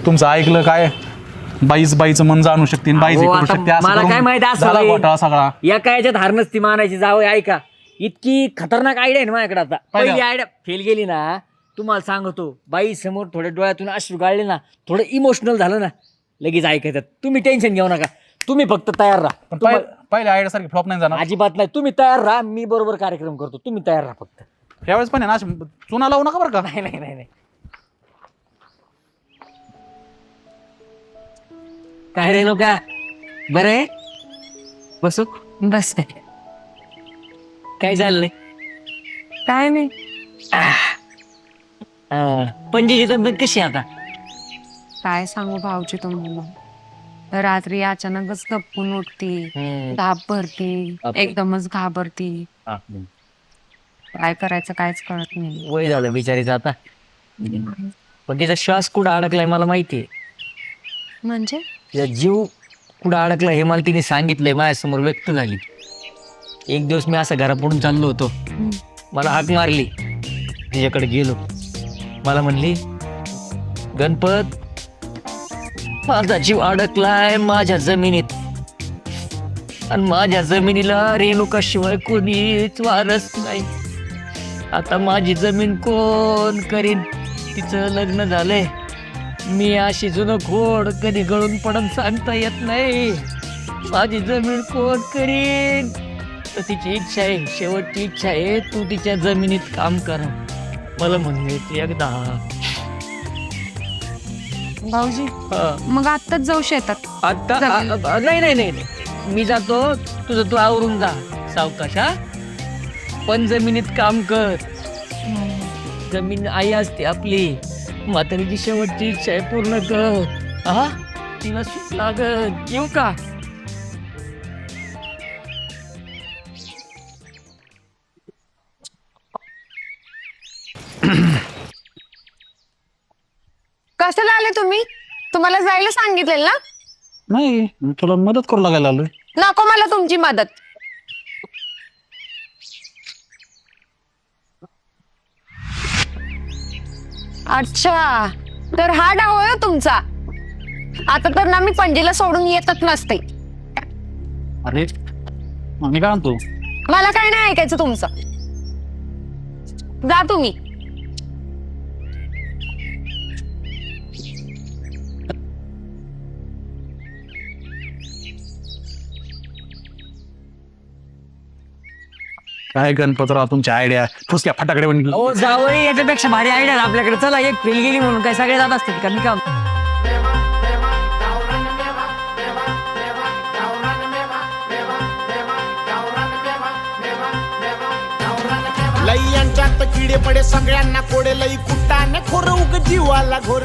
तुमचं ऐकलं काय बाईचं मन जाणू शकते बाईच करू शकते असं मला करून काय माहिती झाला असं घोटाळा सगळा. एका याच्यात हारनच मानायची जावं ऐका इतकी खतरनाक आयडिया आहे ना माझ्याकडे आता पहिली आयडिया फेल गेली ना तुम्हाला सांगतो बाई समोर थोड्या डोळ्यातून अश्रू गाळले ना थोडं इमोशनल झालं ना लगेच ऐकायचं तुम्ही टेन्शन घेऊ नका तुम्ही फक्त तयार राहा पण पहिल्या आयडिया सारखी फ्लॉप नाही जाणार अजिबात नाही तुम्ही तयार राहा मी बरोबर कार्यक्रम करतो तुम्ही तयार राहा फक्त यावेळेस पण आहे ना अशी चुना लावू नका बरं का. नाही नाही नाही नाही काय रे लोका बरं आहे बसू बस काय झालं काय नाही पंजीची तब्येत कशी आहे आता काय सांगू भाऊजी तुम्हाला रात्री अचानकच गप्पून उठती धाप भरती एकदमच घाबरती काय करायचं कायच कळत नाही. वय झालं बिचारीचं आता पण तिचा श्वास कुठं अडकलाय मला माहितीये म्हणजे तिचा जीव कुठं अडकला हे मला तिने सांगितलंय माझ्यासमोर व्यक्त झाली. एक दिवस मी असं घरापुढून चाललो होतो मला हाक मारली तिच्याकडे गेलो मला म्हणली गणपत माझा जीव अडकलाय माझ्या जमिनीत आणि माझ्या जमिनीला रेणुकाशिवाय कोणीच वारस नाही. आता माझी जमीन कोण करीन तिचं लग्न झालंय मी अशी जुनं खोड कधी गळून पडून सांगता येत नाही. माझी जमीन कोण करीन तर तिची इच्छा आहे शेवटची इच्छा आहे तू तिच्या जमिनीत काम कर मला म्हणले ती एकदा भाऊजी मग आत्ताच जाऊ शेतात आता नाही नाही नाही मी जातो तुझं तू आवरून जा सावकाश हा पण जमिनीत काम कर जमीन आई असते आपली म्हातारीची शेवटची इच्छा आहे पूर्ण कर हा तिला सुख लागत येऊ का कशाला आले तुम्ही तुम्हाला जायला सांगितलेलं ना नाही तुला मदत करू लागायला आलोय. नको मला तुमची मदत. अच्छा तर हा डाव आहे तुमचा. आता तर ना मी पंजीला सोडून येतच नसते. अरे मी काय म्हणतो मला काय नाही ऐकायचं तुमचं जा तुम्ही. काय गणपतराव तुमच्या आयडिया फुसक्या फटाकडे बनली. हो जावई याच्यापेक्षा भारी आयडिया आपल्याकडे चला एक फेल गेली म्हणून काय सगळे जात असतात का मी काम लई यांच्यात किडे पडे सगळ्यांना कोडे लई कुट्टाने खोर उग जीवाला घोर